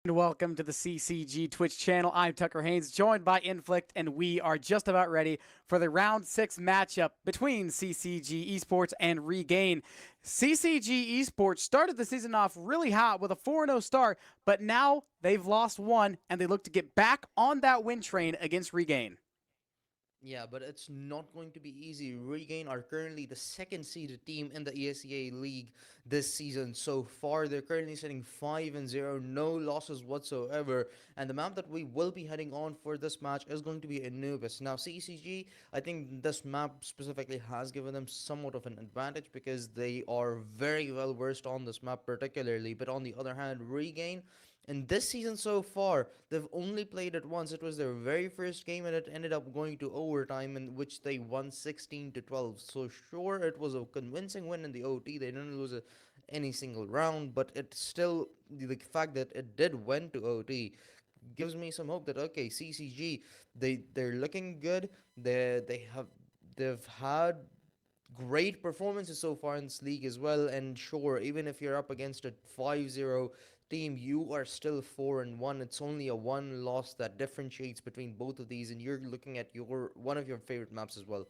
Welcome to the CCG Twitch channel. I'm Tucker Haynes, joined by Inflict, and we are just about ready for the round 6 matchup between CCG Esports and Regain. CCG Esports started the season off really hot with a 4-0 start, but now they've lost one, and they look to get back on that win train against Regain. Yeah, but it's not going to be easy. Regain are currently the second seeded team in the ESEA league this season so far. They're currently sitting 5-0, no losses whatsoever. And the map that we will be heading on for this match is going to be Anubis. Now, CCG, I think this map specifically has given them somewhat of an advantage because they are very well versed on this map, particularly. But on the other hand, Regain and this season so far, they've only played it once. It was their very first game, and it ended up going to overtime, in which they won 16-12. So sure, it was a convincing win in the OT. They didn't lose any single round, but it's still the fact that it did went to OT gives me some hope that okay, CCG they're looking good. They've had great performances so far in this league as well. And sure, even if you're up against a 5-0 team, you are still 4-1. It's only a one loss that differentiates between both of these, and you're looking at your one of your favorite maps as well.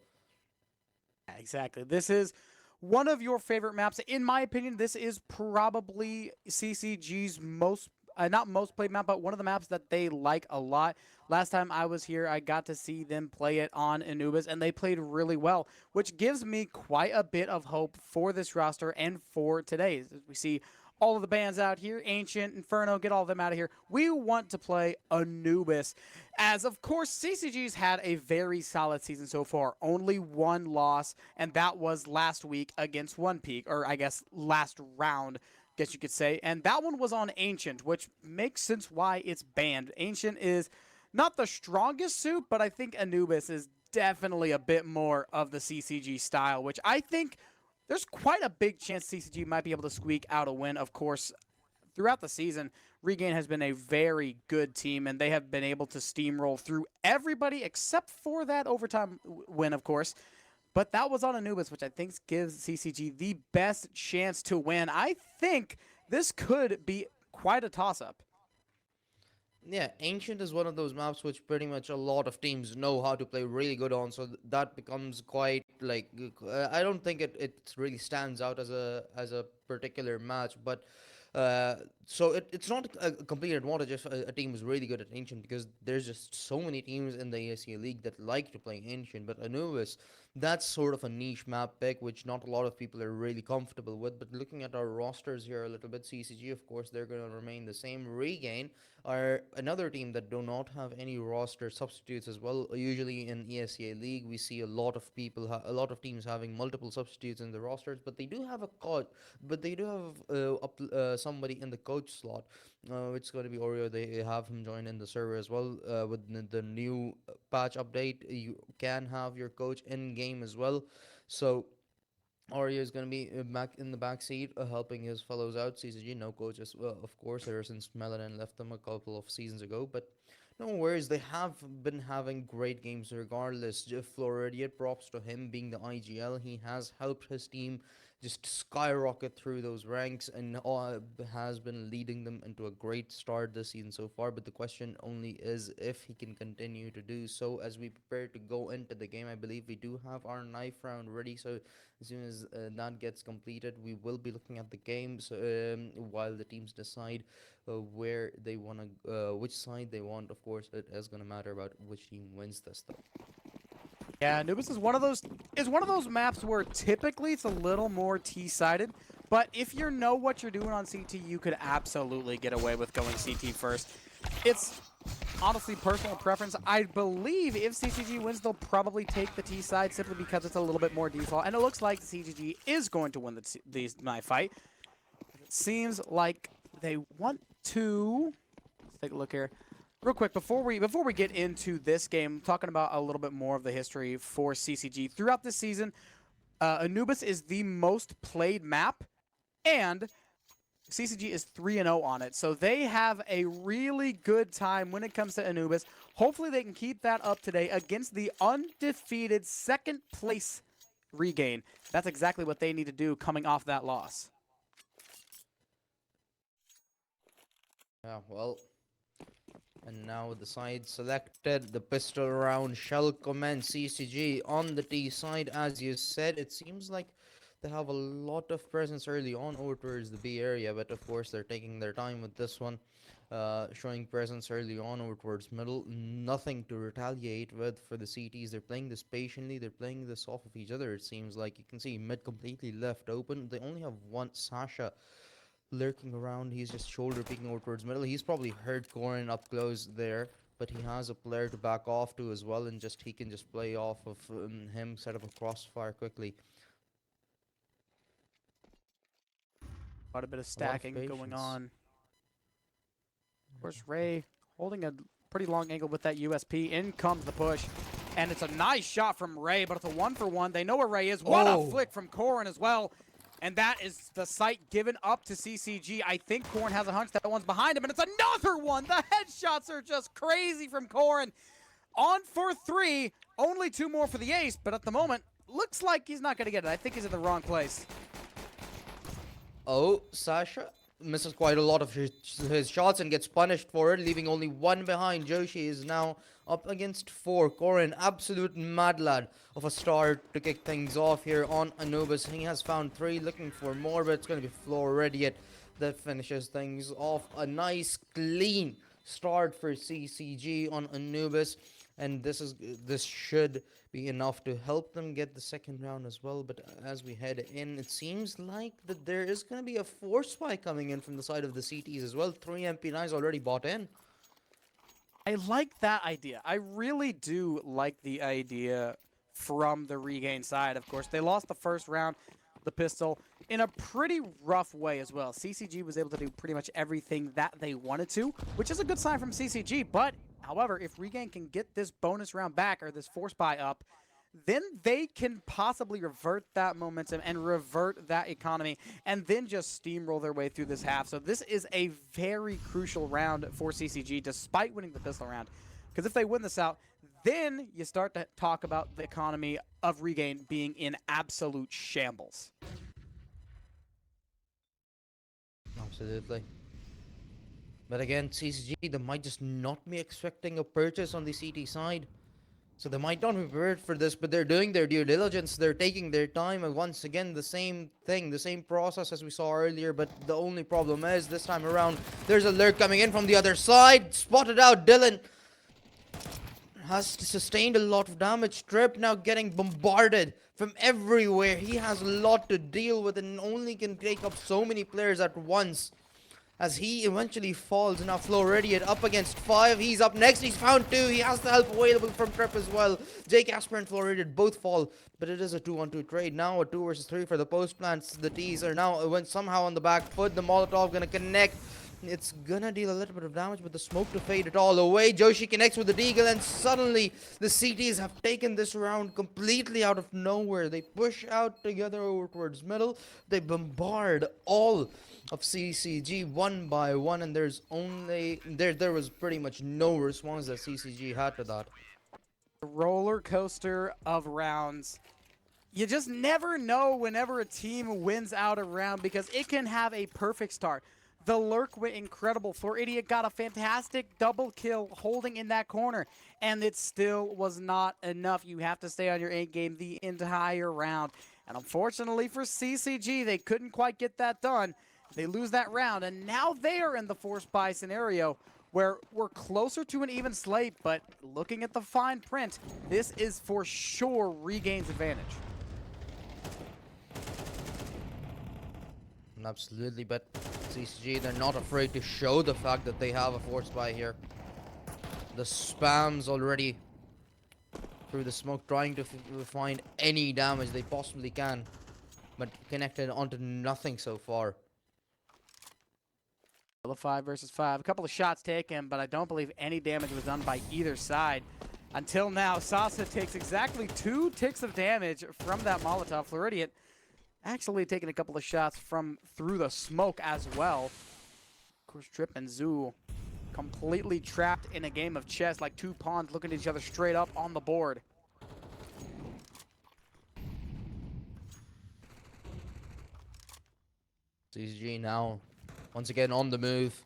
Exactly. This is one of your favorite maps. In my opinion, this is probably CCG's not most played map, but one of the maps that they like a lot. Last time I was here, I got to see them play it on Anubis, and they played really well, which gives me quite a bit of hope for this roster and for today. As we see all of the bands out here, Ancient, Inferno, get all of them out of here. We want to play Anubis. As, of course, CCG's had a very solid season so far. Only one loss, and that was last week against One Peak, or I guess last round, guess you could say. And that one was on Ancient, which makes sense why it's banned. Ancient is not the strongest suit, but I think Anubis is definitely a bit more of the CCG style, which I think there's quite a big chance CCG might be able to squeak out a win. Of course, throughout the season, Regain has been a very good team, and they have been able to steamroll through everybody except for that overtime win, of course. But that was on Anubis, which I think gives CCG the best chance to win. I think this could be quite a toss-up. Yeah, Ancient is one of those maps which pretty much a lot of teams know how to play really good on, so that becomes quite like I don't think it really stands out as a particular match, but so it's not a complete advantage if a team is really good at Ancient because there's just so many teams in the ASEA League that like to play Ancient, but Anubis, that's sort of a niche map pick which not a lot of people are really comfortable with. But looking at our rosters here a little bit, CCG, of course, they're going to remain the same. Regain are another team that do not have any roster substitutes as well. Usually in ESEA League, we see a lot of teams having multiple substitutes in the rosters, but they do have a coach, but they do have somebody in the coach slot, which is going to be Oreo. They have him join in the server as well. With the new patch update, you can have your coach in game as well. So Oreo is going to be back in the back seat, helping his fellows out. CCG, no coaches, well, of course, ever since Melanin left them a couple of seasons ago. But no worries, they have been having great games regardless. Jeff Floridian, props to him being the IGL. He has helped his team just skyrocket through those ranks and has been leading them into a great start this season so far. But the question only is if he can continue to do so as we prepare to go into the game. I believe we do have our knife round ready, so as soon as that gets completed, we will be looking at the games while the teams decide where they want to, which side they want. Of course, it is going to matter about which team wins this, though. Yeah, Anubis is one of those maps where typically it's a little more T-sided, but if you know what you're doing on CT, you could absolutely get away with going CT first. It's honestly personal preference. I believe if CCG wins, they'll probably take the T side simply because it's a little bit more default, and it looks like CCG is going to win the knife fight. It seems like they want to. Let's take a look here. Real quick, before we get into this game, talking about a little bit more of the history for CCG throughout this season, Anubis is the most played map, and CCG is 3-0 on it, so they have a really good time when it comes to Anubis. Hopefully they can keep that up today against the undefeated second place Regain. That's exactly what they need to do coming off that loss. Yeah, well, and now with the side selected, the pistol round shall commence. CCG on the T side, as you said. It seems like they have a lot of presence early on over towards the B area, but of course they're taking their time with this one. Showing presence early on over towards middle. Nothing to retaliate with for the CTs. They're playing this patiently. They're playing this off of each other. It seems like you can see mid completely left open. They only have one Sasha lurking around. He's just shoulder peeking over towards middle. He's probably heard Corin up close there, but he has a player to back off to as well, and just he can just play off of him, set up a crossfire quickly. Quite a bit of A lot of stacking going patience. on. Of course, Ray holding a pretty long angle with that USP. In comes the push. And it's a nice shot from Ray, but it's a 1-for-1. They know where Ray is. What a flick from Corin as well. And that is the site given up to CCG. I think Corin has a hunch that one's behind him, and it's another one. The headshots are just crazy from Corin. On for 3. Only 2 more for the ace, but at the moment, looks like he's not going to get it. I think he's in the wrong place. Oh, Sasha misses quite a lot of his shots and gets punished for it, leaving only 1 behind. Joshi is now up against 4. Corin, absolute mad lad of a start to kick things off here on Anubis. He has found 3, looking for more, but it's going to be Floridian that finishes things off. A nice, clean start for CCG on Anubis, and this should be enough to help them get the second round as well. But as we head in, it seems like that there is going to be a force spike coming in from the side of the CTs as well. 3 MP9s already bought in. I like that idea. I really do like the idea from the Regain side, of course. They lost the first round, the pistol, in a pretty rough way as well. CCG was able to do pretty much everything that they wanted to, which is a good sign from CCG. But, however, if Regain can get this bonus round back, or this force buy up, then they can possibly revert that momentum and revert that economy and then just steamroll their way through this half. So this is a very crucial round for CCG, despite winning the pistol round. Because if they win this out, then you start to talk about the economy of Regain being in absolute shambles. Absolutely. But again, CCG, they might just not be expecting a purchase on the CT side. So they might not be prepared for this, but they're doing their due diligence. They're taking their time, and once again, the same thing, the same process as we saw earlier. But the only problem is, this time around, there's a lurk coming in from the other side. Spotted out, Dylan has sustained a lot of damage. Trip now getting bombarded from everywhere. He has a lot to deal with and only can take up so many players at once. As he eventually falls. Now Floridian up against 5. He's up next. He's found 2. He has the help available from Trip as well. J. Casper and Floridian both fall. But it is a 2-on-2 trade. Now a 2 versus 3 for the post plants. The T's are now went somehow on the back foot. The Molotov gonna connect. It's gonna deal a little bit of damage, but the smoke to fade it all away. Joshi connects with the Deagle, and suddenly the CTs have taken this round completely out of nowhere. They push out together over towards middle. They bombard all of CCG one by one, and there was pretty much no response that CCG had to that. Roller coaster of rounds. You just never know whenever a team wins out a round, because it can have a perfect start. The lurk went incredible. Floridian got a fantastic double kill holding in that corner, and it still was not enough. You have to stay on your A game the entire round. And unfortunately for CCG, they couldn't quite get that done. They lose that round, and now they are in the force buy scenario where we're closer to an even slate, but looking at the fine print, this is for sure Regain's advantage. Absolutely, but CCG, they're not afraid to show the fact that they have a force buy here. The spams already through the smoke, trying to find any damage they possibly can, but connected onto nothing so far. 5 versus 5. A couple of shots taken, but I don't believe any damage was done by either side. Until now, Sasa takes exactly 2 ticks of damage from that Molotov. Floridian actually taking a couple of shots from through the smoke as well. Of course, Trip and Zoo completely trapped in a game of chess, like 2 pawns looking at each other straight up on the board. CCG now once again on the move.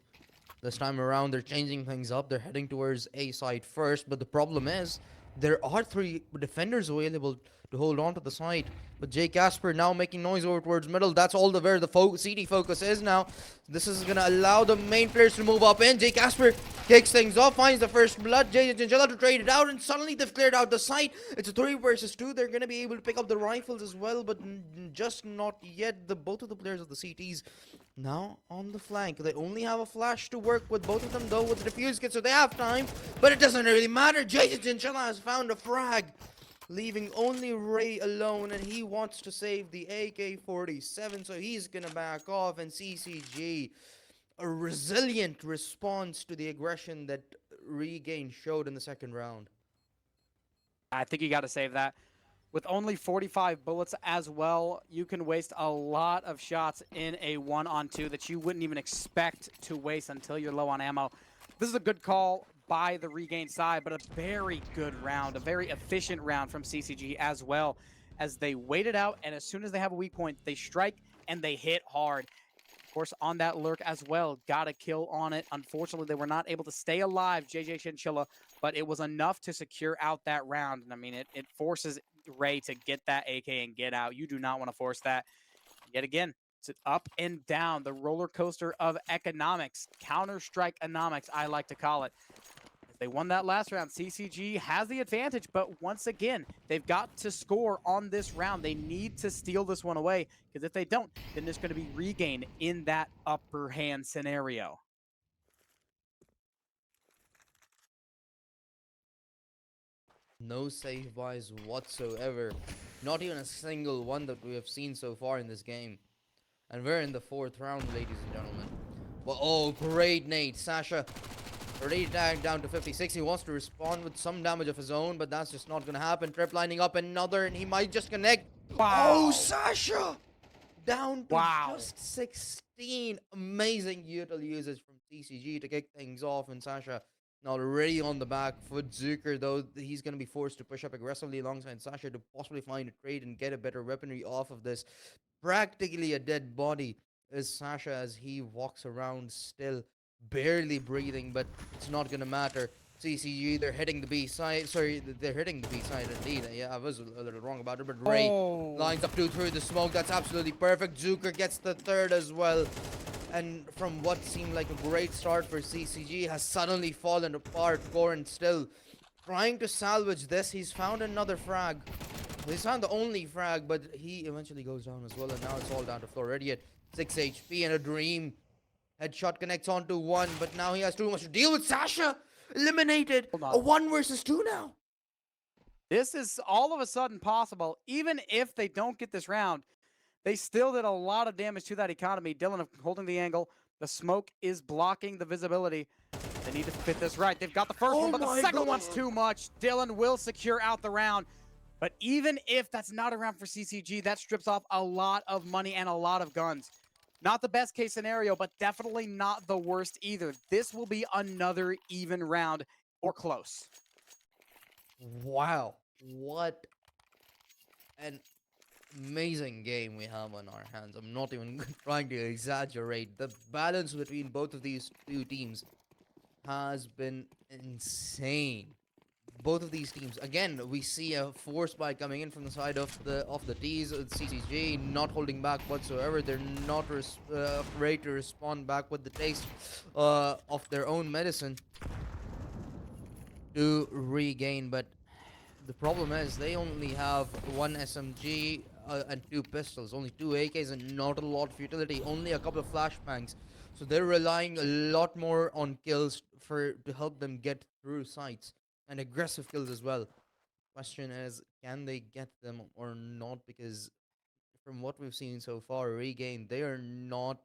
This time around, they're changing things up. They're heading towards A side first, but the problem is there are 3 defenders available to hold on to the side. But Jay Casper now making noise over towards middle. That's all where the CD focus is now. This is gonna allow the main players to move up in. Jay Casper kicks things off, finds the first blood. Jay Chinchilla to trade it out, and suddenly they've cleared out the site. It's a 3 versus 2. They're gonna be able to pick up the rifles as well, but just not yet. Both of the players of the CTs now on the flank. They only have a flash to work with, both of them though with the defuse kit, so they have time, but it doesn't really matter. Jason Chinchilla has found a frag, leaving only Ray alone, and he wants to save the AK-47, so he's gonna back off. And CCG, a resilient response to the aggression that Regain showed in the second round. I think you got to save that. With only 45 bullets as well, you can waste a lot of shots in a 1-on-2 that you wouldn't even expect to waste until you're low on ammo. This is a good call by the Regain side, but a very good round, a very efficient round from CCG as well, as they wait it out, and as soon as they have a weak point, they strike and they hit hard. Of course, on that lurk as well, got a kill on it. Unfortunately, they were not able to stay alive, JJ Chinchilla, but it was enough to secure out that round. And I mean, it forces Ray to get that AK and get out. You do not want to force that. Yet again, it's up and down, the roller coaster of economics, Counter-Strike economics, I like to call it. They won that last round. CCG has the advantage, but once again, they've got to score on this round. They need to steal this one away, because if they don't, then there's going to be Regain in that upper hand scenario. No save buys whatsoever. Not even a single one that we have seen so far in this game. And we're in the 4th round, ladies and gentlemen. Well, oh, great nade. Sasha already tagged down to 56. He wants to respond with some damage of his own, but that's just not going to happen. Trip lining up another, and he might just connect. Wow. Oh, Sasha! Down to Wow. just 16. Amazing util usage from CCG to kick things off, and Sasha not already on the back foot. Zucker, though, he's going to be forced to push up aggressively alongside Sasha to possibly find a trade and get a better weaponry off of this. Practically a dead body is Sasha as he walks around still, barely breathing, but it's not going to matter. CCG, they're hitting the B side. Sorry, they're hitting the B side indeed. Yeah, I was a little wrong about it, but Ray lines up 2 through the smoke. That's absolutely perfect. Zucker gets the 3rd as well. And from what seemed like a great start for CCG has suddenly fallen apart. Corin still trying to salvage this. He's found another frag. He's found the only frag, but he eventually goes down as well. And now it's all down to Floridian. 6 HP and a dream. Headshot connects onto 1, but now he has too much to deal with. Sasha eliminated. A 1 versus 2 now. This is all of a sudden possible. Even if they don't get this round, they still did a lot of damage to that economy. Dylan holding the angle. The smoke is blocking the visibility. They need to fit this right. They've got the first one, but the second one's too much. Dylan will secure out the round. But even if that's not a round for CCG, that strips off a lot of money and a lot of guns. Not the best case scenario, but definitely not the worst either. This will be another even round or close. Wow. What an amazing game we have on our hands. I'm not even trying to exaggerate. The balance between both of these 2 teams has been insane. Both of these teams, again, we see a force spike coming in from the side of the T's. CCG not holding back whatsoever. They're not afraid to respond back with the taste of their own medicine to Regain. But the problem is they only have 1 SMG and 2 pistols, only 2 AKs, and not a lot of utility. Only a couple of flashbangs. So they're relying a lot more on kills to help them get through sites. And aggressive kills as well. Question is, can they get them or not? Because from what we've seen so far, Regain, they are not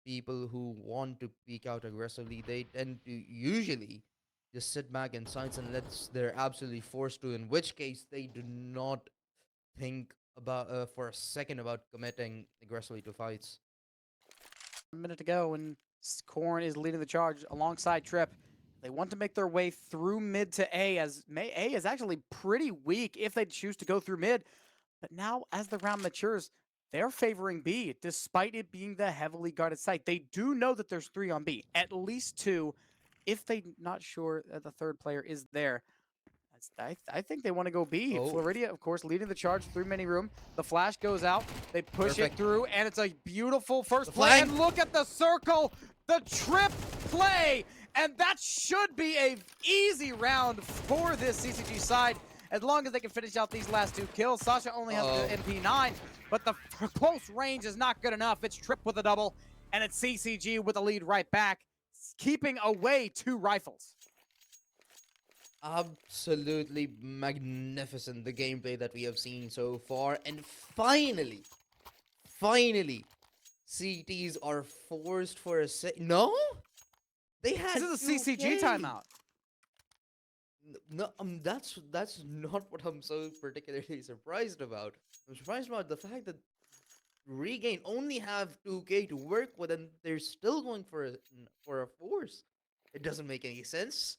people who want to peek out aggressively. They tend to usually just sit back in sites unless they're absolutely forced to, in which case they do not think about for a second about committing aggressively to fights. A minute to go, and Corn is leading the charge alongside Trip. They want to make their way through mid to A, as A is actually pretty weak if they choose to go through mid. But now, as the round matures, they're favoring B despite it being the heavily guarded site. They do know that there's 3 on B, at least 2, if they not sure that the third player is there. I think they want to go B. Oh, Floridia, of course, leading the charge through mini room. The flash goes out. They push it perfect. through, and it's a beautiful The first play. flank. And look at the circle, the trip play, and that should be a easy round for this CCG side as long as they can finish out these last 2 kills. Sasha only has the MP9, but the close range is not good enough. It's Trip with a double, and it's CCG with a lead right back, keeping away 2 rifles. Absolutely magnificent, the gameplay that we have seen so far. And finally, CTs are forced for a No? They had This is a CCG 2K. timeout. No, that's not what I'm so particularly surprised about. I'm surprised about the fact that Regain only have 2K to work with, and they're still going for a force. It doesn't make any sense.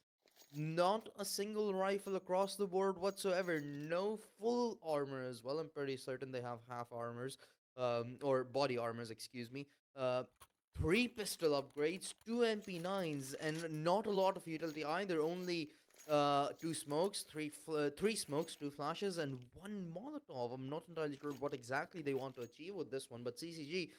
Not a single rifle across the board whatsoever. No full armor as well. I'm pretty certain they have half armors, or body armors, excuse me. Uh, 3 pistol upgrades, 2 MP9s, and not a lot of utility either. Only 2 smokes, 3 smokes, 2 flashes, and 1 Molotov. I'm not entirely sure what exactly they want to achieve with this one, but CCG,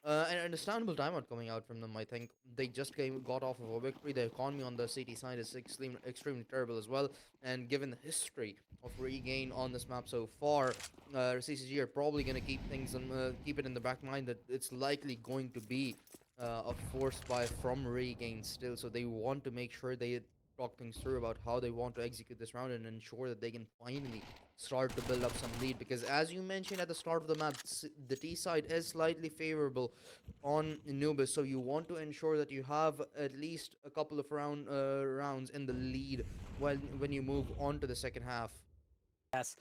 an understandable timeout coming out from them. I think they just got off of a victory. The economy on the CT side is extremely terrible as well. And given the history of Regain on this map so far, CCG are probably going to keep it in the back mind that it's likely going to be a forced buy from Regain still. So they want to make sure they talk things through about how they want to execute this round and ensure that they can finally start to build up some lead, because as you mentioned at the start of the map, the T side is slightly favorable on Anubis, so you want to ensure that you have at least a couple of rounds in the lead when you move on to the second half. Yes.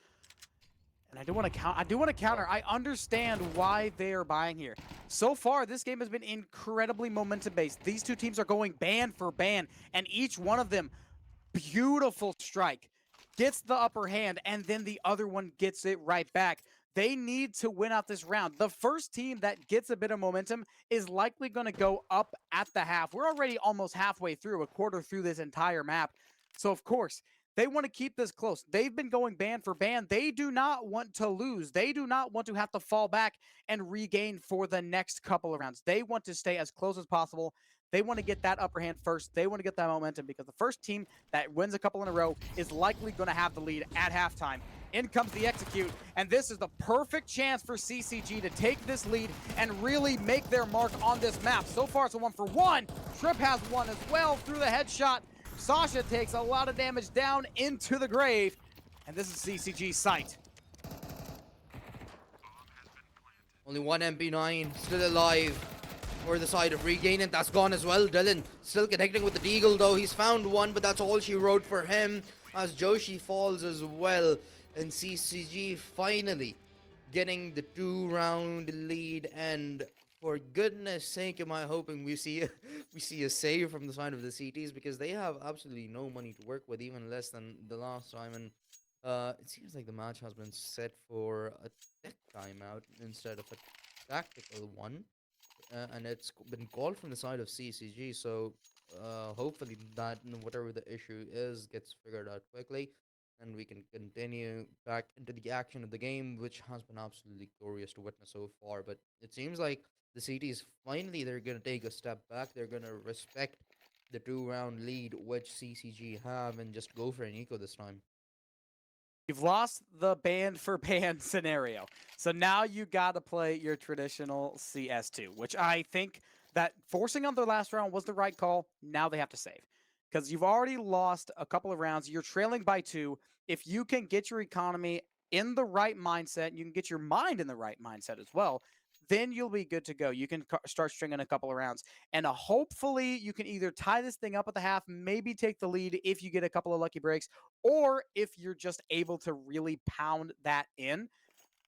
And I do want to counter. I understand why they are buying here. So far, this game has been incredibly momentum based. These 2 teams are going ban for ban, and each one of them, beautiful strike, gets the upper hand, and then the other one gets it right back. They need to win out this round. The first team that gets a bit of momentum is likely going to go up at the half. We're already almost halfway through, a quarter through this entire map. So, of course, they want to keep this close. They've been going ban for ban. They do not want to lose. They do not want to have to fall back and regain for the next couple of rounds. They want to stay as close as possible. They want to get that upper hand first. They want to get that momentum because the first team that wins a couple in a row is likely going to have the lead at halftime. In comes the execute, and this is the perfect chance for CCG to take this lead and really make their mark on this map. So far, it's a 1-for-1. Trip has one as well through the headshot. Sasha takes a lot of damage down into the grave, and this is CCG's site. Only 1 MP9 still alive for the side of Regain, and that's gone as well. Dylan still connecting with the Deagle, though. He's found one, but that's all she wrote for him, as Joshi falls as well. And CCG finally getting the 2-round lead, and for goodness sake, am I hoping we see a save from the side of the CTs, because they have absolutely no money to work with, even less than the last time. And it seems like the match has been set for a tech timeout instead of a tactical one, and it's been called from the side of CCG. So hopefully that whatever the issue is gets figured out quickly, and we can continue back into the action of the game, which has been absolutely glorious to witness so far. But it seems like the CTs finally they're gonna take a step back. They're gonna respect the 2-round lead which CCG have and just go for an eco this time. You've lost the band for band scenario. So now you got to play your traditional CS2, which I think that forcing on their last round was the right call. Now they have to save because you've already lost a couple of rounds. You're trailing by 2. If you can get your economy in the right mindset, you can get your mind in the right mindset as well, then you'll be good to go. You can start stringing a couple of rounds. And hopefully you can either tie this thing up at the half, maybe take the lead if you get a couple of lucky breaks, or if you're just able to really pound that in.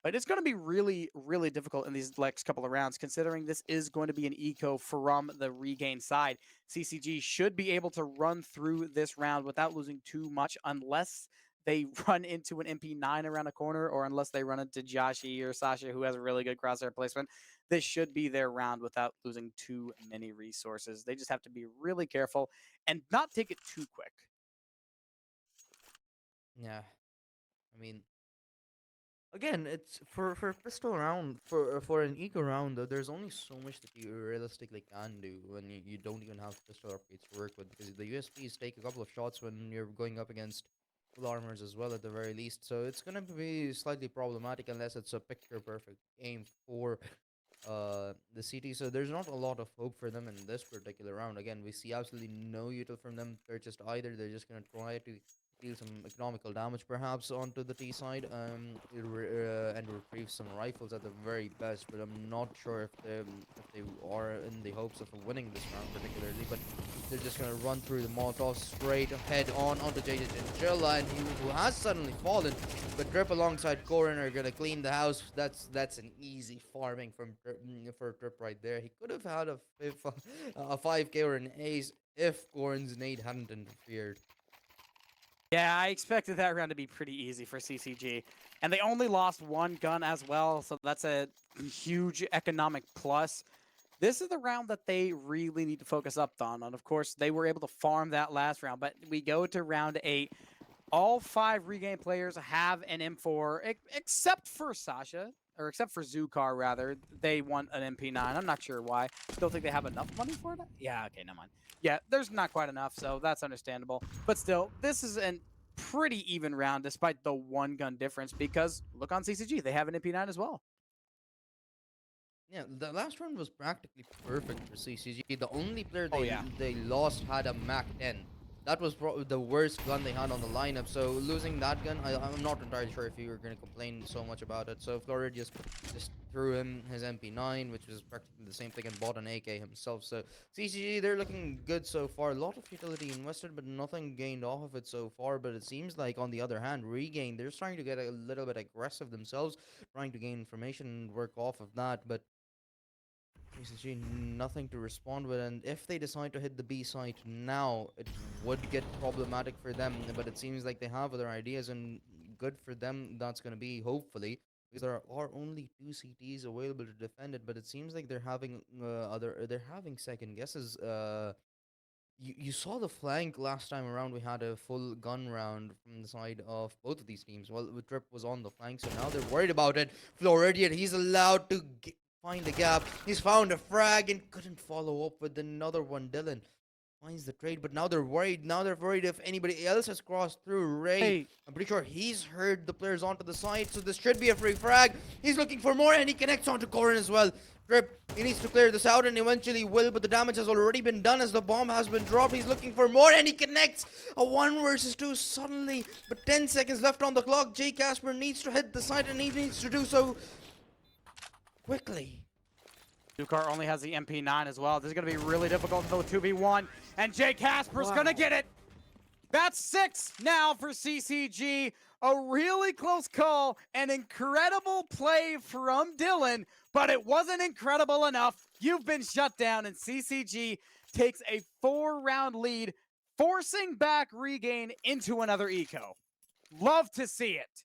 But it's going to be really, really difficult in these next couple of rounds, considering this is going to be an eco from the Regain side. CCG should be able to run through this round without losing too much, unless they run into an MP9 around a corner, or unless they run into Joshi or Sasha, who has a really good crosshair placement, this should be their round without losing too many resources. They just have to be really careful and not take it too quick. Yeah, I mean, again, it's for pistol round for an eco round. There's only so much that you realistically can do when you don't even have pistol upgrades to work with, because the USPs take a couple of shots when you're going up against full armors as well at the very least. So it's gonna be slightly problematic unless it's a picture perfect aim for the CT. So there's not a lot of hope for them in this particular round. Again, we see absolutely no util from them. They're just gonna try to deal some economical damage perhaps onto the T side, and retrieve some rifles at the very best. But I'm not sure if they are in the hopes of winning this round particularly. But they're just gonna run through the Molotov straight head on onto JJ Chinchilla, and who has suddenly fallen. But Drip alongside Corin are gonna clean the house. That's an easy farming from for Drip right there. He could have had a 5K or an ace if Corin's nade hadn't interfered. Yeah, I expected that round to be pretty easy for CCG. And they only lost one gun as well, so that's a huge economic plus. This is the round that they really need to focus up on. And of course, they were able to farm that last round, but we go to round 8. All 5 regain players have an M4, except for Sasha, or except for Zukar, rather. They want an MP9. I'm not sure why. Still think they have enough money for it? Yeah, okay, never mind. Yeah, there's not quite enough, so that's understandable. But still, this is a pretty even round despite the 1-gun difference, because look on CCG. They have an MP9 as well. Yeah, the last round was practically perfect for CCG. The only player Oh, yeah. they lost had a Mac 10. That was probably the worst gun they had on the lineup. So losing that gun, I'm not entirely sure if you were going to complain so much about it. So Florid just threw him his MP9, which was practically the same thing, and bought an AK himself. So CCG, they're looking good so far. A lot of utility invested, but nothing gained off of it so far. But it seems like, on the other hand, Regain, they're starting to get a little bit aggressive themselves, trying to gain information and work off of that. But CCG nothing to respond with, and if they decide to hit the B site now, it would get problematic for them. But it seems like they have other ideas, and good for them. That's going to be, hopefully, because there are only 2 CTs available to defend it. But it seems like they're having second guesses. You saw the flank last time around. We had a full gun round from the side of both of these teams. Well, the Trip was on the flank, so now they're worried about it. Floridian, he's allowed to find the gap. He's found a frag and couldn't follow up with another one. Dylan finds the trade, but now they're worried. Now they're worried if anybody else has crossed through. Ray, Hey, I'm pretty sure he's heard the players onto the side, so this should be a free frag. He's looking for more, and he connects onto Corin as well. Drip, he needs to clear this out, and eventually will, but the damage has already been done as the bomb has been dropped. He's looking for more, and he connects a 1 versus 2 suddenly, but 10 seconds left on the clock. J. Casper needs to hit the site, and he needs to do so quickly. Zukar only has the MP9 as well. This is going to be really difficult in the 2v1, and Jay Casper's going to get it. That's 6 now for CCG. A really close call, an incredible play from Dylan, but it wasn't incredible enough. You've been shut down, and CCG takes a 4-round lead, forcing back Regain into another eco. Love to see it.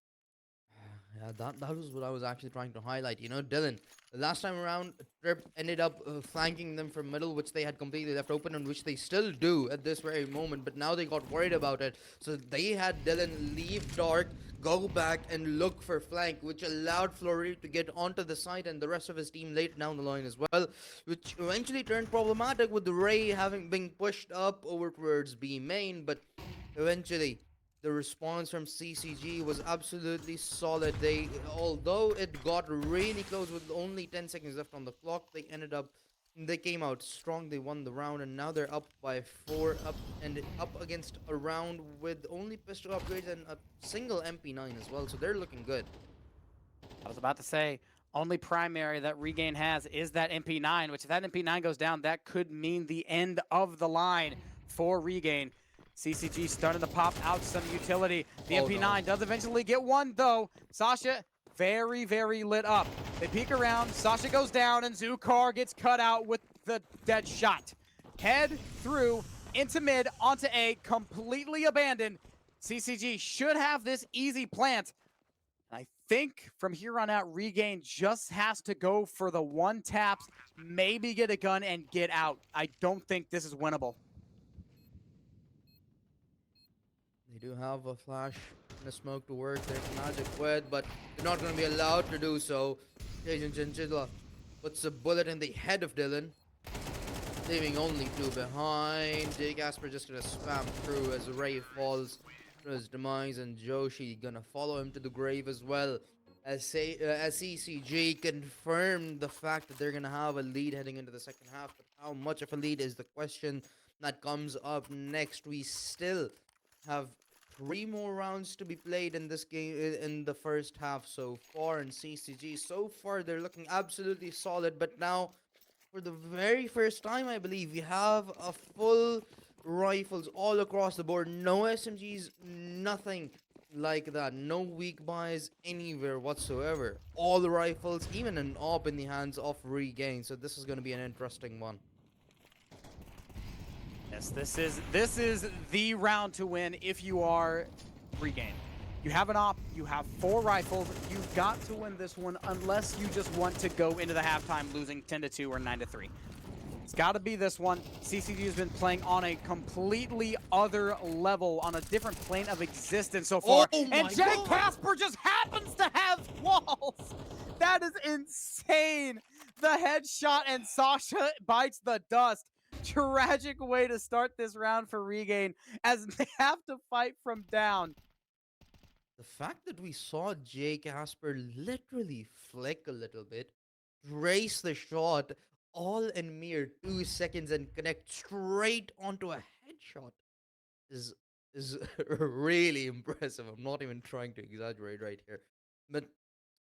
Yeah, that was what I was actually trying to highlight. You know, Dylan, the last time around, Trip ended up flanking them from middle, which they had completely left open, and which they still do at this very moment. But now they got worried about it, so they had Dylan leave dark, go back, and look for flank, which allowed Fleury to get onto the side and the rest of his team later down the line as well, which eventually turned problematic with the Ray having been pushed up over towards B main. But eventually, the response from CCG was absolutely solid. Although it got really close with only 10 seconds left on the clock, they came out strong. They won the round, and now they're up by 4, up against a round with only pistol upgrades and a single MP9 as well. So they're looking good. I was about to say, only primary that Regain has is that MP9, which if that MP9 goes down, that could mean the end of the line for Regain. CCG starting to pop out some utility. The MP9 does eventually get one, though. Sasha, very, very lit up. They peek around. Sasha goes down, and Zukar gets cut out with the dead shot. Head through into mid, onto A, completely abandoned. CCG should have this easy plant. I think from here on out, Regain just has to go for the one taps, maybe get a gun and get out. I don't think this is winnable. They do have a flash and a smoke to work their magic with, but they're not going to be allowed to do so. Agent Chinchilla puts a bullet in the head of Dylan, leaving only 2 behind. Jay Gasper just going to spam through as Ray falls to his demise, and Joshi going to follow him to the grave as well. As CCG confirmed the fact that they're going to have a lead heading into the second half, but how much of a lead is the question that comes up next. We still have 3 more rounds to be played in this game in the first half so far, and CCG so far they're looking absolutely solid, but now for the very first time I believe we have a full rifles all across the board. No SMGs, nothing like that, no weak buys anywhere whatsoever. All the rifles, even an AWP in the hands of Regain, so this is going to be an interesting one. Yes, this is the round to win if you are Regain. You have an op, you have 4 rifles, you've got to win this one unless you just want to go into the halftime losing 10-2 or 9-3. It's got to be this one. CCG has been playing on a completely other level, on a different plane of existence so far. Oh and my Jay God. Casper just happens to have walls. That is insane. The headshot and Sasha bites the dust. Tragic way to start this round for Regain as they have to fight from down. The fact that we saw Jay Casper literally flick a little bit, trace the shot, all in mere 2 seconds and connect straight onto a headshot is really impressive. I'm not even trying to exaggerate right here. But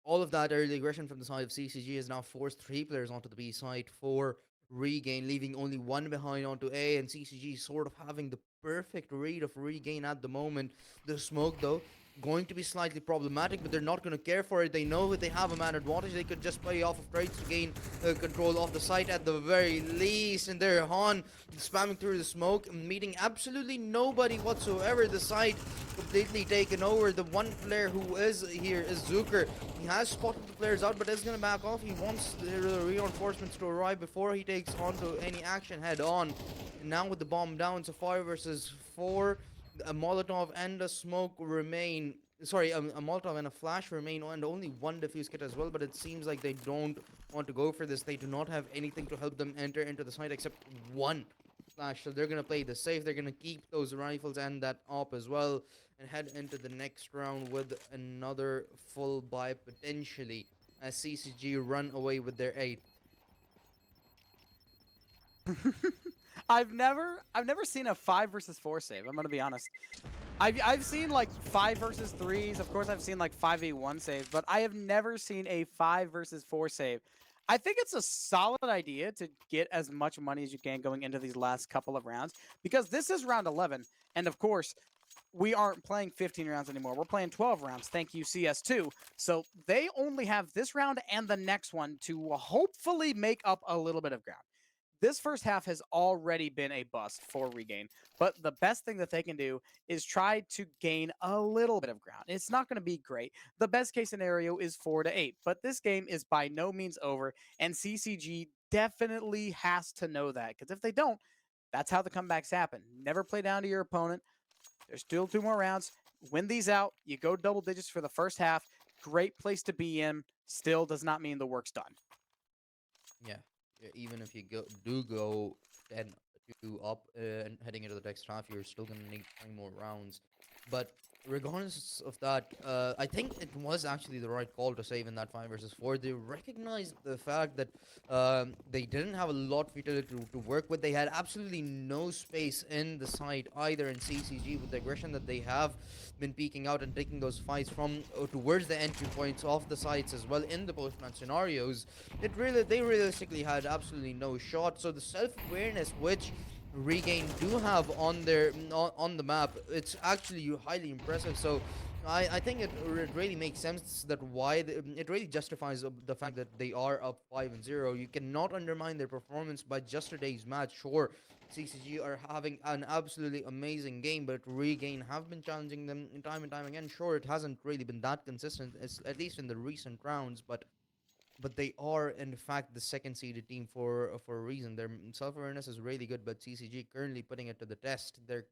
all of that early aggression from the side of CCG has now forced 3 players onto the B side for Regain, leaving only 1 behind onto A, and CCG sort of having the perfect read of Regain at the moment. The smoke, though, going to be slightly problematic, but they're not going to care for it. They know that they have a man advantage. They could just play off of trades to gain control of the site at the very least. And there, Han spamming through the smoke, meeting absolutely nobody whatsoever. The site completely taken over. The one player who is here is Zucker. He has spotted the players out, but is going to back off. He wants the reinforcements to arrive before he takes onto any action head on. And now with the bomb down, it's a 5 versus 4. A Molotov and a smoke remain. Sorry, a Molotov and a flash remain, and only 1 defuse kit as well. But it seems like they don't want to go for this. They do not have anything to help them enter into the site except 1 flash. So they're gonna play the safe. They're gonna keep those rifles and that op as well, and head into the next round with another full buy potentially, as CCG run away with their 8th. I've never seen a 5 versus 4 save. I'm gonna be honest. I've seen like 5 versus 3s. Of course, I've seen like 5v1 saves, but I have never seen a 5 versus 4 save. I think it's a solid idea to get as much money as you can going into these last couple of rounds, because this is round 11, and of course, we aren't playing 15 rounds anymore. We're playing 12 rounds. Thank you, CS2. So they only have this round and the next one to hopefully make up a little bit of ground. This first half has already been a bust for Regain, but the best thing that they can do is try to gain a little bit of ground. It's not going to be great. The best case scenario is 4-8, but this game is by no means over, and CCG definitely has to know that, because if they don't, that's how the comebacks happen. Never play down to your opponent. There's still 2 more rounds. Win these out. You go double digits for the first half. Great place to be in. Still does not mean the work's done. Yeah. Even if you do go 10-2 up and heading into the next half, you're still going to need 20 more rounds. But regardless of that, I think it was actually the right call to save in that 5 versus 4. They recognized the fact that they didn't have a lot of utility to work with. They had absolutely no space in the side either in CCG with the aggression that they have been peeking out and taking those fights from towards the entry points of the sites as well in the post-match scenarios. They realistically had absolutely no shot. So the self-awareness which Regain do have on their on the map, it's actually highly impressive. So I think it really makes sense that it really justifies the fact that they are up 5-0. You cannot undermine their performance by just today's match. Sure, CCG are having an absolutely amazing game, but Regain have been challenging them time and time again. Sure, it hasn't really been that consistent, at least in the recent rounds, but they are in fact the second seeded team for a reason. Their self awareness is really good, but CCG currently putting it to the test. They're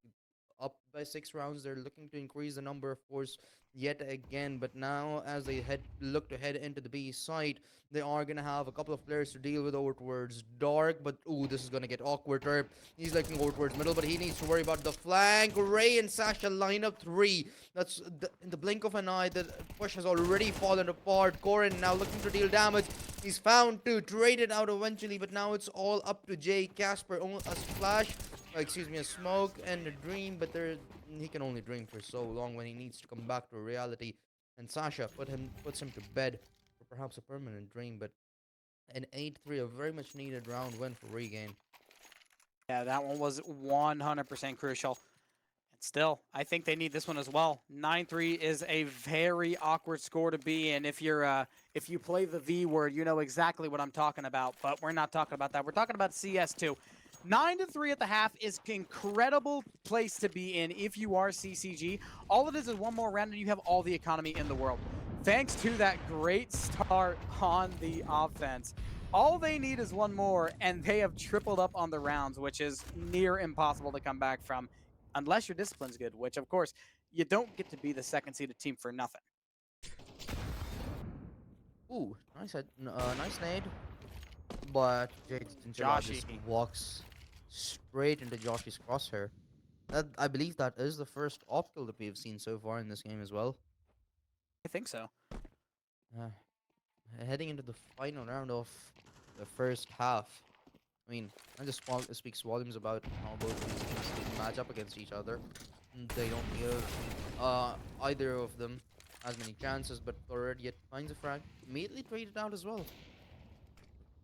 up by 6 rounds. They're looking to increase the number, of course, yet again. But now, as they look to head into the B side, they are gonna have a couple of players to deal with over towards Dark. But ooh, this is gonna get awkward. Turp, he's looking over towards middle, but he needs to worry about the flank. Ray and Sasha line up three. That's in the blink of an eye. The push has already fallen apart. Corin now looking to deal damage. He's found to trade it out eventually, but now it's all up to Jay Casper. A splash, excuse me, a smoke and a dream, but he can only dream for so long when he needs to come back to reality. And Sasha puts him to bed for perhaps a permanent dream, but an 8-3, a very much needed round win for Regain. Yeah, that one was 100% crucial. And still, I think they need this one as well. 9-3 is a very awkward score to be in. If you play the V word, you know exactly what I'm talking about. But we're not talking about that. We're talking about CS2. 9-3 at the half is an incredible place to be in if you are CCG. All it is one more round and you have all the economy in the world. Thanks to that great start on the offense. All they need is one more, and they have tripled up on the rounds, which is near impossible to come back from, unless your discipline's good, which, of course, you don't get to be the second-seeded team for nothing. Ooh, nice nade, but Jade Chinchilla just Joshy. walks straight into Joshy's crosshair. I believe that is the first op kill that we've seen so far in this game as well. I think so. Uh, Heading into the final round of the first half. I mean, that just speaks volumes about how both these teams match up against each other. They don't give either of them as many chances, but Thorred yet finds a frag. Immediately traded out as well.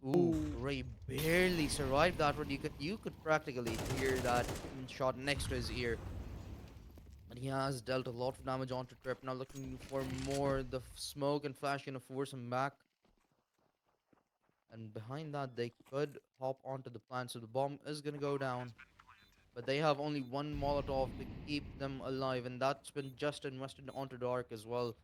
Ooh, Ooh. Ray barely survived that one. You could practically hear that shot next to his ear. But he has dealt a lot of damage onto Trip. Now looking for more. The smoke and flash gonna force him back. And behind that, they could hop onto the plant. So the bomb is gonna go down. But they have only one Molotov to keep them alive. And that's been just invested onto Dark as well.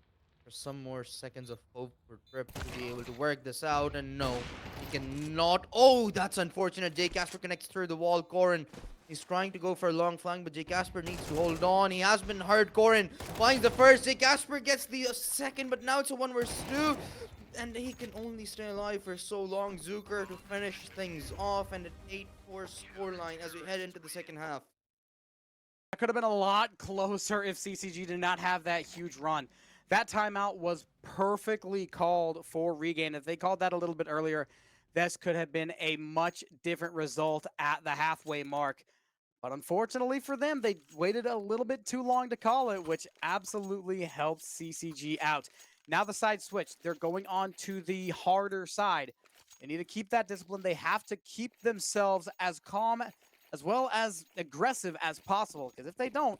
For some more seconds of hope for Trip to be able to work this out. And no, he cannot. Oh, that's unfortunate. J Casper connects through the wall. Corin, he's trying to go for a long flank, but J Casper needs to hold on. He has been hurt. Corin finds the first. J Casper gets the second, but now it's a 1 versus 2. And he can only stay alive for so long. Zucker to finish things off, and an 8-4 scoreline as we head into the second half. That could have been a lot closer if CCG did not have that huge run. That timeout was perfectly called for Regain. If they called that a little bit earlier, this could have been a much different result at the halfway mark. But unfortunately for them, they waited a little bit too long to call it, which absolutely helped CCG out. Now the side switch. They're going on to the harder side. They need to keep that discipline. They have to keep themselves as calm as well as aggressive as possible, because if they don't,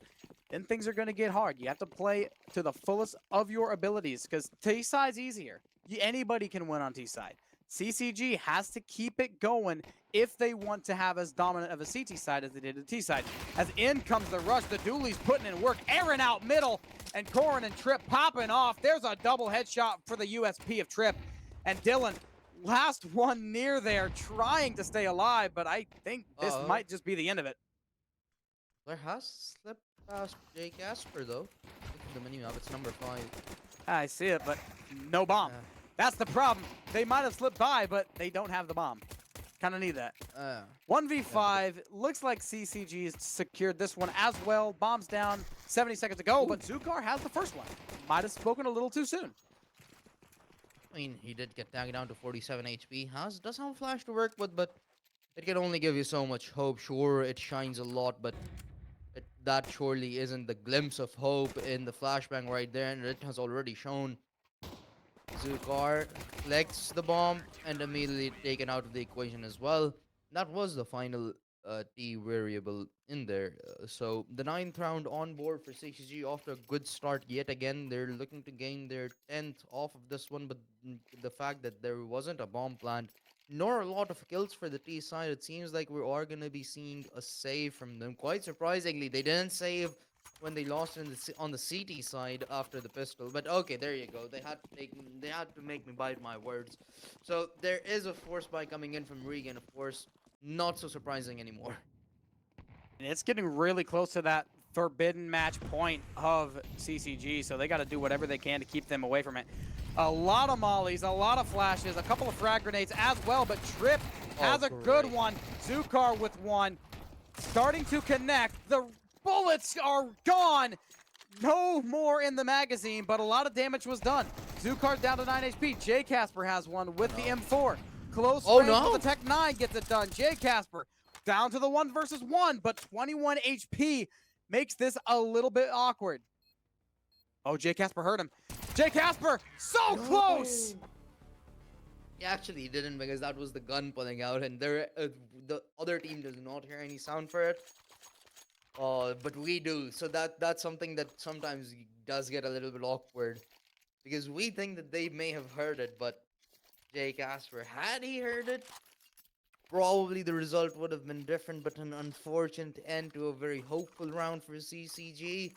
then things are going to get hard. You have to play to the fullest of your abilities, because T-side's easier. Anybody can win on T-side. CCG has to keep it going if they want to have as dominant of a CT side as they did the T side. As in comes the rush, the Dooley's putting in work. Aaron out middle, and Corin and Trip popping off. There's a double headshot for the USP of Trip. And Dylan, last one near there, trying to stay alive, but I think this might just be the end of it. There has slipped past J Casper though. Look at the mini map, it's number 5. I see it, but no bomb. Yeah. That's the problem. They might have slipped by, but they don't have the bomb. Kind of need that. 1v5. Looks like CCG has secured this one as well. Bombs down. 70 seconds to go, but Zukar has the first one. Might have spoken a little too soon. I mean, he did get tagged down to 47 HP. Does have a flash to work with, but it can only give you so much hope. Sure, it shines a lot, but that surely isn't the glimpse of hope in the flashbang right there, and it has already shown. Zukar collects the bomb and immediately taken out of the equation as well. That was the final T variable in there. So the 9th round on board for CCG after a good start yet again. They're looking to gain their 10th off of this one, but the fact that there wasn't a bomb plant nor a lot of kills for the T side. It seems like we are going to be seeing a save from them. Quite surprisingly, they didn't save when they lost in on the CT side after the pistol. But okay, there you go. They had to make me bite my words. So there is a force buy coming in from Regan, of course. Not so surprising anymore. And it's getting really close to that forbidden match point of CCG, so they got to do whatever they can to keep them away from it. A lot of mollies, a lot of flashes, a couple of frag grenades as well, but Trip has a good great. one. Zukar with one, starting to connect. The bullets are gone. No more in the magazine, but a lot of damage was done. Zukar's down to 9 HP. J Casper has one with the M4. Close range with the Tech 9 gets it done. J Casper down to the 1 versus 1, but 21 HP makes this a little bit awkward. Oh, J Casper hurt him. J Casper, so close! He actually didn't, because that was the gun pulling out, and the other team does not hear any sound for it. But we do, so that's something that sometimes does get a little bit awkward, because we think that they may have heard it, but Jay Casper, had he heard it, probably the result would have been different. But an unfortunate end to a very hopeful round for CCG,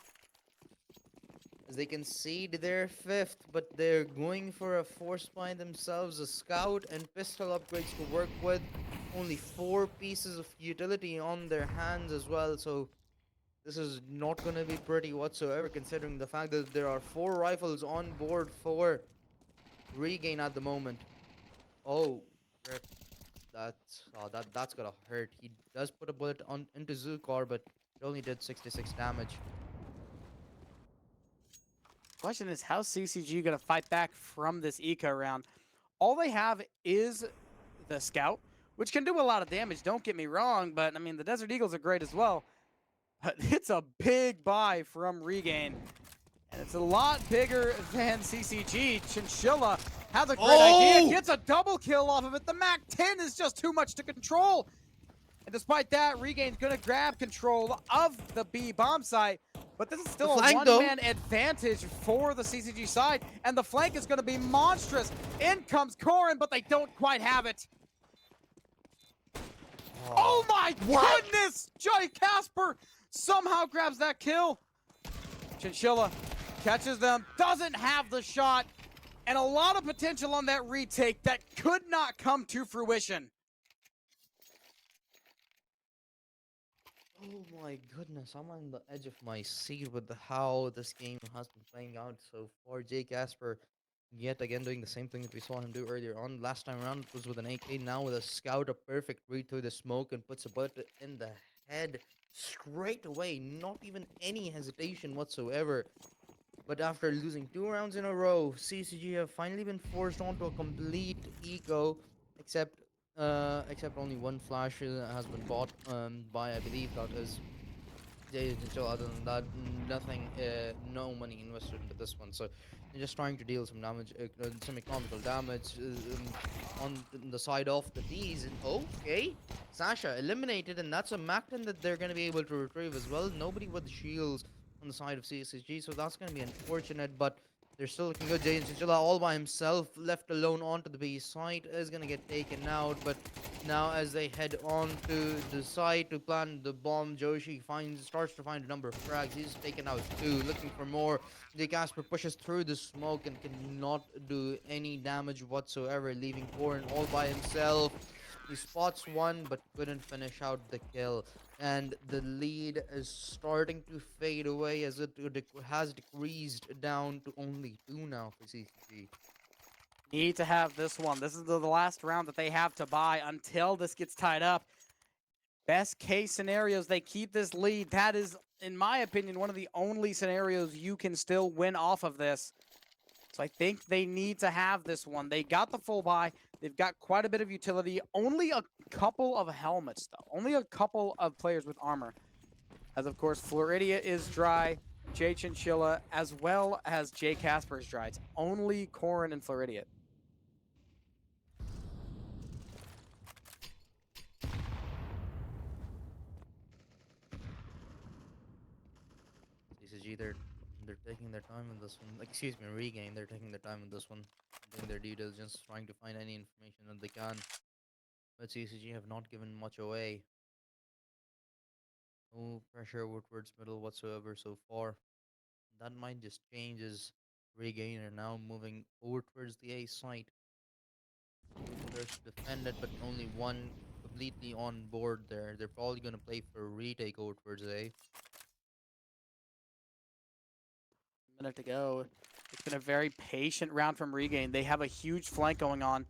as they concede their 5th, but they're going for a force by themselves, a scout and pistol upgrades to work with. Only 4 pieces of utility on their hands as well, so this is not going to be pretty whatsoever, considering the fact that there are 4 rifles on board for Regain at the moment. Oh, rip. That's gonna hurt. He does put a bullet into Zukar, but it only did 66 damage. Question is, how's CCG going to fight back from this eco round? All they have is the scout, which can do a lot of damage, don't get me wrong, but I mean, the Desert Eagles are great as well. But it's a big buy from Regain, and it's a lot bigger than CCG. Chinchilla has a great idea, gets a double kill off of it. The MAC-10 is just too much to control. And despite that, Regain's going to grab control of the B bomb site. But this is still a one-man advantage for the CCG side. And the flank is going to be monstrous. In comes Korin, but they don't quite have it. Oh my goodness! Jay Casper somehow grabs that kill. Chinchilla catches them, doesn't have the shot, and a lot of potential on that retake that could not come to fruition. Oh my goodness, I'm on the edge of my seat with how this game has been playing out so far. Jay Casper, yet again, doing the same thing that we saw him do earlier on. Last time around, it was with an AK. Now with a scout, a perfect read through the smoke, and puts a bullet in the head straight away. Not even any hesitation whatsoever. But after losing 2 rounds in a row, CCG have finally been forced onto a complete eco, except only 1 flash has been bought by, I believe that is Jay. Other than that, nothing, no money invested into this one. So they're just trying to deal some damage, some economical damage on the side of the D's. And okay, Sasha eliminated, and that's a Macton that they're going to be able to retrieve as well. Nobody with shields on the side of CSG, so that's going to be unfortunate, but they're still looking good. Jay Chinchilla all by himself, left alone onto the B side, is going to get taken out. But now as they head on to the side to plant the bomb, Joshi starts to find a number of frags. He's taken out 2, looking for more. The Casper pushes through the smoke and cannot do any damage whatsoever, leaving Korin all by himself. He spots 1 but couldn't finish out the kill, and the lead is starting to fade away as it has decreased down to only 2 now for CCG. Need to have this one. This is the last round that they have to buy until this gets tied up. Best case scenarios, they keep this lead. That is, in my opinion, one of the only scenarios you can still win off of this. So I think they need to have this one. They got the full buy. They've got quite a bit of utility. Only a couple of helmets, though. Only a couple of players with armor. As, of course, Floridia is dry. Jay Chinchilla, as well as Jay Casper is dry. It's only Korin and Floridia. CCG, they're taking their time with this one. Excuse me, Regain, they're taking their time with this one, doing their due diligence, trying to find any information that they can. but CCG have not given much away. No pressure over towards middle whatsoever so far. That might just change as Regain are now moving over towards the A site. Two players to defend it, but only one completely on board there. They're probably going to play for a retake over towards A. Minute to go. It's been a very patient round from Regain. They have a huge flank going on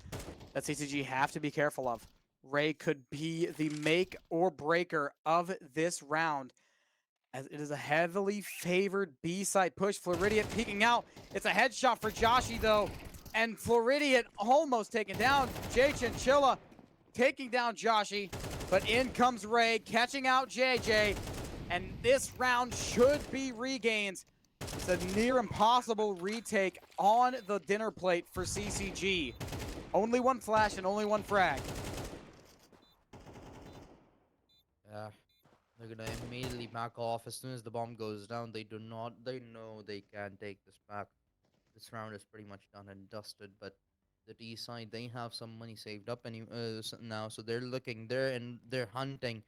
that CCG have to be careful of. Ray could be the make or breaker of this round, as it is a heavily favored B-side push. Floridian peeking out. It's a headshot for Joshi, though. And Floridian almost taken down. Jay Chinchilla taking down Joshi. But in comes Ray, catching out JJ. And this round should be Regain's. It's a near impossible retake on the dinner plate for CCG. Only one flash and only one frag. Yeah, they're gonna immediately back off as soon as the bomb goes down. They know they can't take this back. This round is pretty much done and dusted, but the D side, they have some money saved up now, so they're hunting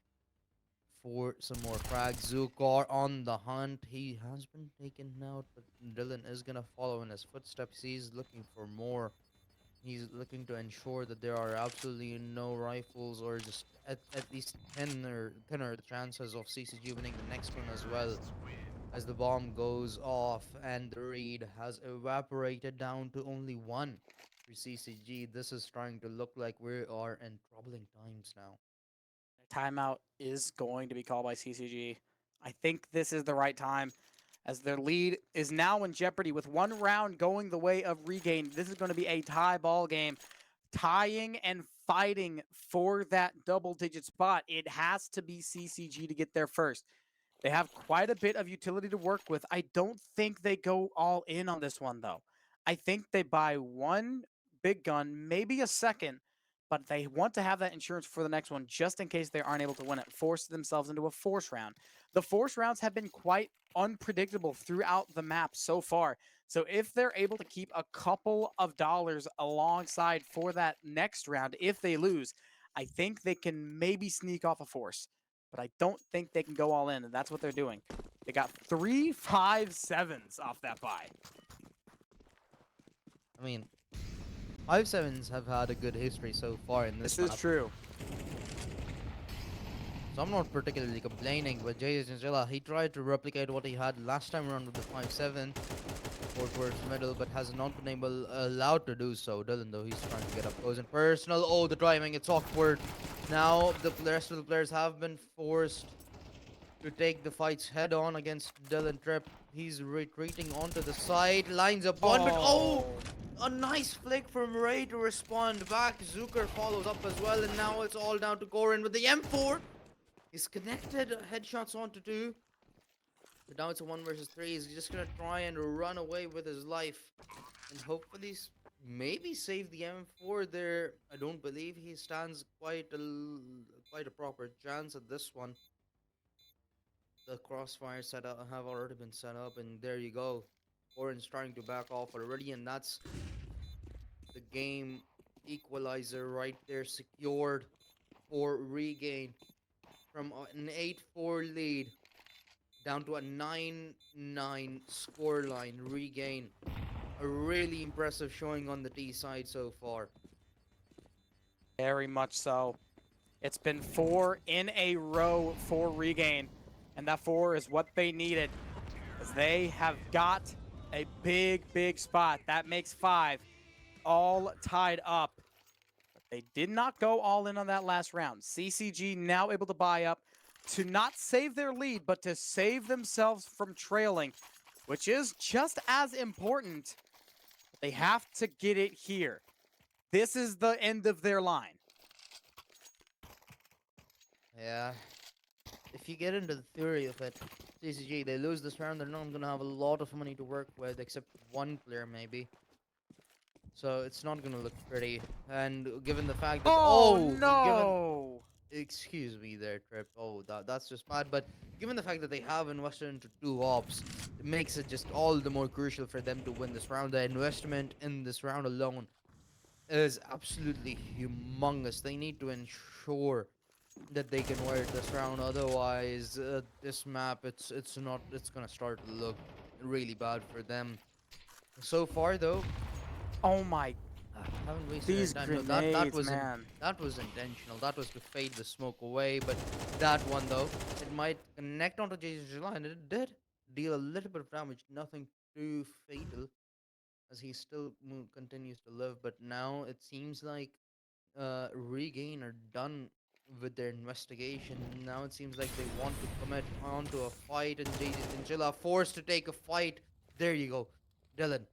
for some more frags. Zukar on the hunt. He has been taken out, but Dylan is gonna follow in his footsteps. He's looking for more. He's looking to ensure that there are absolutely no rifles, or just at least 10 or the chances of CCG winning the next one as well. As the bomb goes off and the read has evaporated down to only one for CCG. This is starting to look like we are in troubling times now. Timeout is going to be called by CCG. I think this is the right time, as their lead is now in jeopardy with one round going the way of Regain. This is going to be a tie ball game, tying and fighting for that double-digit spot. It has to be CCG to get there first. They have quite a bit of utility to work with. I don't think they go all in on this one, though. I think they buy one big gun, maybe a second, but they want to have that insurance for the next one just in case they aren't able to win it, force themselves into a force round. The force rounds have been quite unpredictable throughout the map so far. So if they're able to keep a couple of dollars alongside for that next round, if they lose, I think they can maybe sneak off a force. But I don't think they can go all in, and that's what they're doing. They got 3 5-7s off that buy. I mean, 5-7s have had a good history so far in this This is map, true. so I'm not particularly complaining. But Jason Zilla, he tried to replicate what he had last time around with the 5-7 or towards middle, but has not been allowed to do so. Dylan, though, he's trying to get up close and personal. Oh, the driving, it's awkward. Now the rest of the players have been forced to take the fights head on against Dylan Tripp. He's retreating onto the side, lines up one, but a nice flick from Ray to respond back. Zucker follows up as well, and now it's all down to Goran with the M4. He's connected headshots onto two. But now it's a 1 versus 3. He's just gonna try and run away with his life, and hopefully maybe save the M4 there. I don't believe he stands quite a proper chance at this one. The crossfire setup have already been set up, and there you go. Orange trying to back off already, and that's the game equalizer right there, secured for Regain from an 8-4 lead down to a 9-9 scoreline. Regain, a really impressive showing on the D side so far. Very much so. It's been 4 in a row for Regain, and that 4 is what they needed, as they have got a big spot. That makes 5, all tied up. But they did not go all in on that last round. CCG now able to buy up to not save their lead, but to save themselves from trailing, which is just as important. They have to get it here. This is the end of their line. Yeah, if you get into the theory of it, CCG, they lose this round, they're not going to have a lot of money to work with, except one player maybe. So it's not going to look pretty. And given the fact that... No! Excuse me there, Trip. Oh, that's just bad. But given the fact that they have invested into 2 ops, it makes it just all the more crucial for them to win this round. The investment in this round alone is absolutely humongous. They need to ensure that they can wear it this round. Otherwise, this map it's gonna start to look really bad for them. So far, though, Oh my, haven't wasted any these time. No, grenades, man. that was intentional. That was to fade the smoke away. But that one though, it might connect onto JJ's line, and it did deal a little bit of damage. Nothing too fatal, as he still continues to live. But now it seems like Regain are done with their investigation. Now it seems like they want to commit onto a fight, and JJ Chinchilla forced to take a fight. There you go, Dylan.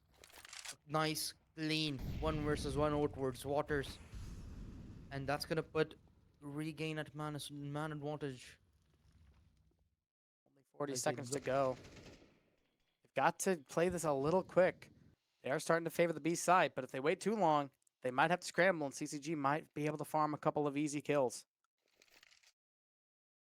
Nice, clean, one versus one outwards waters, and that's gonna put Regain at man advantage Only 40 as they seconds to look. go. They've got to play this a little quick. They are starting to favor the B side, but if they wait too long, they might have to scramble, and CCG might be able to farm a couple of easy kills.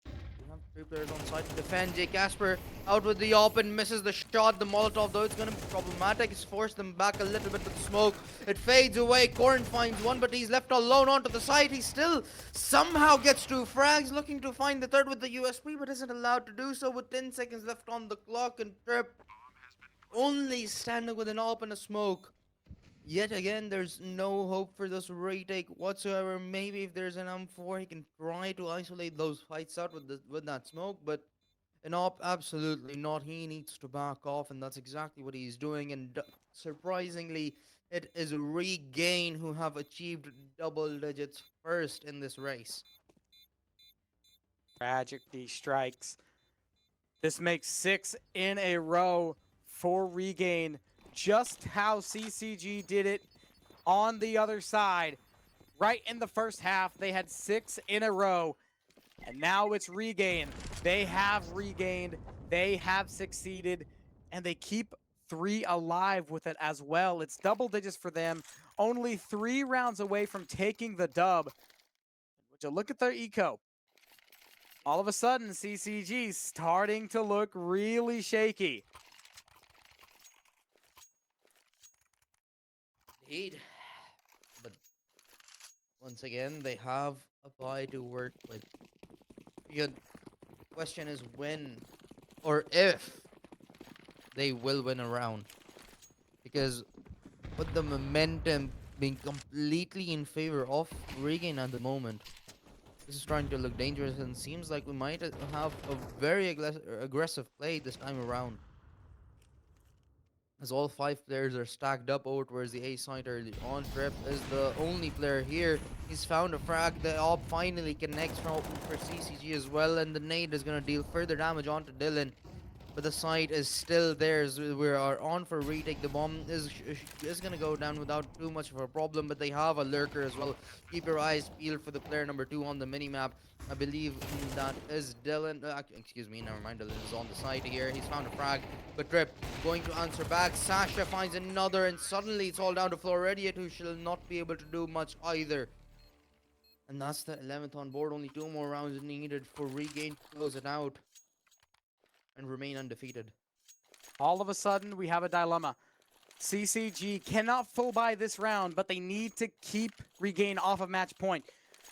We have three players on site to defend. Jay Casper out with the open, misses the shot. The Molotov, though, it's going to be problematic. It's forced them back a little bit with the smoke. It fades away. Corrin finds one, but he's left alone onto the side. He still somehow gets two frags, looking to find the third with the USP, but isn't allowed to do so with 10 seconds left on the clock. And Trip only standing with an open a smoke. Yet again, there's no hope for this retake whatsoever. Maybe if there's an M4, he can try to isolate those fights out with that smoke, but an op, absolutely not. He needs to back off, and that's exactly what he's doing. And surprisingly, it is Regain who have achieved double digits first in this race. Tragedy strikes. This makes 6 in a row for Regain. Just how CCG did it on the other side. Right in the first half, they had 6 in a row. And now it's Regain. They have regained. They have succeeded. And they keep 3 alive with it as well. It's double digits for them. Only 3 rounds away from taking the dub. Would you look at their eco? All of a sudden, CCG starting to look really shaky. Indeed. But once again, they have a buy to work with. The question is when or if they will win a round. Because with the momentum being completely in favor of Regain at the moment, this is trying to look dangerous and seems like we might have a very aggressive play this time around. As all 5 players are stacked up over towards the A side early on. Trip is the only player here. He's found a frag. The op finally connects for CCG as well, and the nade is going to deal further damage onto Dylan. But the site is still there. We are on for retake. The bomb is going to go down without too much of a problem, but they have a lurker as well. Keep your eyes peeled for the player number 2 on the minimap. I believe that is Dylan. Excuse me, never mind. Dylan is on the side here. He's found a frag, but Trip going to answer back. Sasha finds another, and suddenly it's all down to Floridiat, who shall not be able to do much either. And that's the 11th on board. Only 2 more rounds needed for Regain to close it out and remain undefeated. All of a sudden, we have a dilemma. CCG cannot full buy this round, but they need to keep Regain off of match point.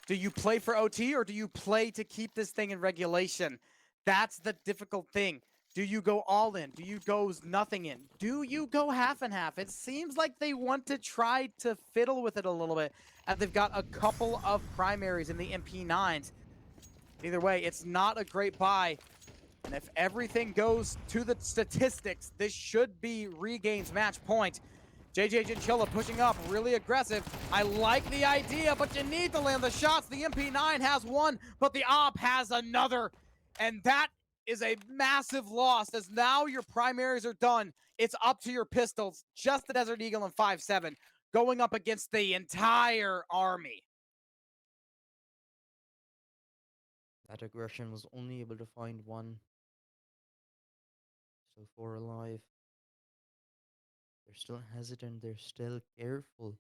Do you play for OT or do you play to keep this thing in regulation? That's the difficult thing. Do you go all in? Do you go nothing in? Do you go half and half? It seems like they want to try to fiddle with it a little bit, and they've got a couple of primaries in the MP9s. Either way, it's not a great buy. And if everything goes to the statistics, this should be Regain's match point. JJ Chinchilla pushing up, really aggressive. I like the idea, but you need to land the shots. The MP9 has one, but the op has another. And that is a massive loss, as now your primaries are done. It's up to your pistols, just the Desert Eagle and 5-7, going up against the entire army. That aggression was only able to find one. So 4 alive. They're still hesitant. They're still careful.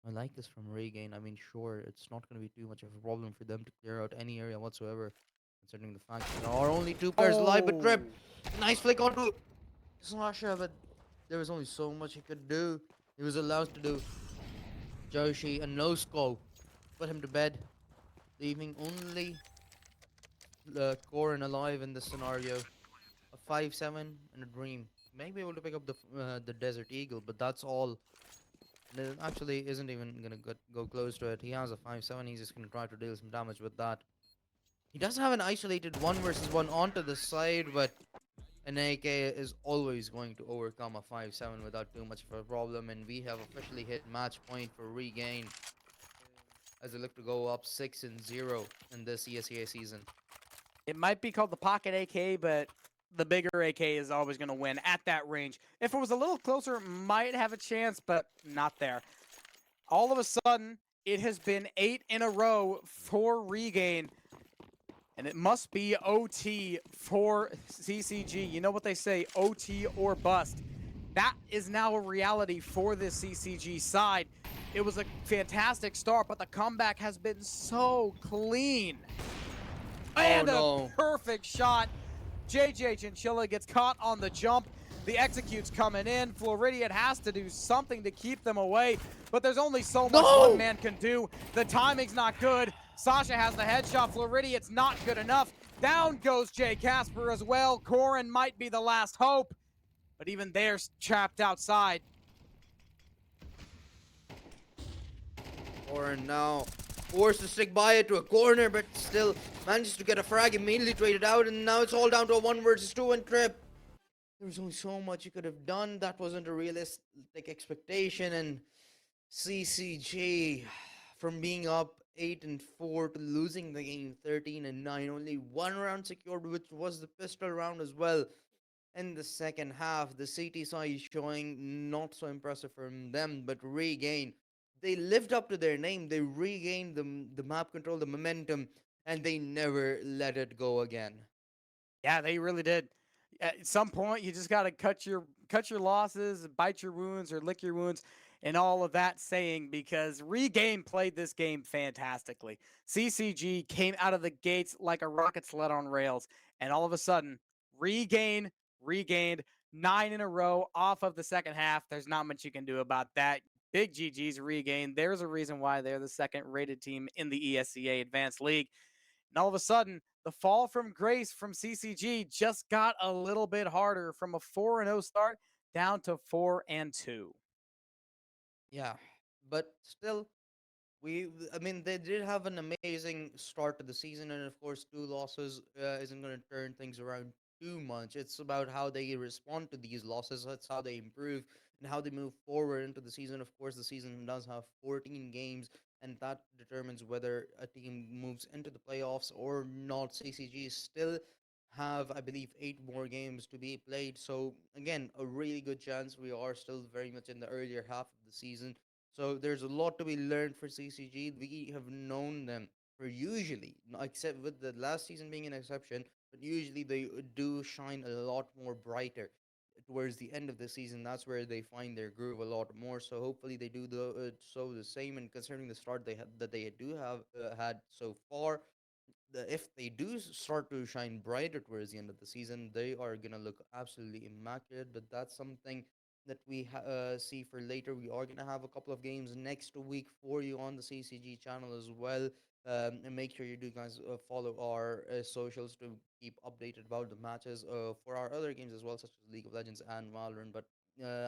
I like this from Regain. I mean, sure, it's not going to be too much of a problem for them to clear out any area whatsoever, considering the fact that there are only 2 players alive. But Trip, nice flick onto Slasher, but there was only so much he could do. He was allowed to do. Joshi, a no scope. Put him to bed, leaving only Corin alive in this scenario. A 5-7 and a dream. May be able to pick up the Desert Eagle, but that's all. And it actually isn't even gonna go close to it. He has a 5-7. He's just gonna try to deal some damage with that. He does have an isolated one versus one onto the side, but an AK is always going to overcome a 5-7 without too much of a problem. And we have officially hit match point for Regain as they look to go up 6-0 in this ESEA season. It might be called the Pocket AK, but the bigger AK is always going to win at that range. If it was a little closer, it might have a chance, but not there. All of a sudden, it has been 8 in a row for Regain, and it must be OT for CCG. You know what they say, OT or bust. That is now a reality for this CCG side. It was a fantastic start, but the comeback has been so clean. And no. a perfect shot. JJ Chinchilla gets caught on the jump. The execute's coming in. Floridian has to do something to keep them away, but there's only so much one man can do. The timing's not good. Sasha has the headshot. Floridian's not good enough. Down goes Jay Casper as well. Corin might be the last hope, but even they're trapped outside. Corin now forced to stick by it to a corner, but still manages to get a frag, immediately traded out, and now it's all down to a 1 versus 2 and trip. There's only so much you could have done. That wasn't a realistic expectation, and CCG from being up 8-4 to losing the game 13-9, only one round secured, which was the pistol round as well. In the second half, the CT side is showing not so impressive from them, but Regain, they lived up to their name. They regained the map control, the momentum, and they never let it go again. Yeah, they really did. At some point, you just got to cut your losses, bite your wounds, or lick your wounds, and all of that saying because Regain played this game fantastically. CCG came out of the gates like a rocket sled on rails, and all of a sudden, regained 9 in a row off of the second half. There's not much you can do about that. Big GG's Regain. There's a reason why they're the second rated team in the ESEA Advanced League. And all of a sudden, the fall from grace from CCG just got a little bit harder from a 4-0 start down to 4-2. Yeah, but still, I mean, they did have an amazing start to the season, and of course, 2 losses isn't going to turn things around too much. It's about how they respond to these losses. It's how they improve and how they move forward into the season. Of course, the season does have 14 games, and that determines whether a team moves into the playoffs or not. CCG still have, I believe, 8 more games to be played. So again, a really good chance. We are still very much in the earlier half of the season, so there's a lot to be learned for CCG. We have known them for usually, except with the last season being an exception, but usually they do shine a lot more brighter towards the end of the season. That's where they find their groove a lot more. So hopefully they do the same. And considering the start they do have had so far, if they do start to shine brighter towards the end of the season, they are gonna look absolutely immaculate. But that's something that we see for later. We are gonna have a couple of games next week for you on the CCG channel as well. And make sure you do guys follow our socials to keep updated about the matches for our other games as well, such as League of Legends and Valorant. But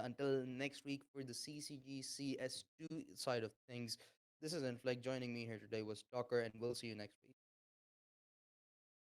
until next week for the CCG CS2 side of things, this is Inflict. Joining me here today was Tucker, and we'll see you next week.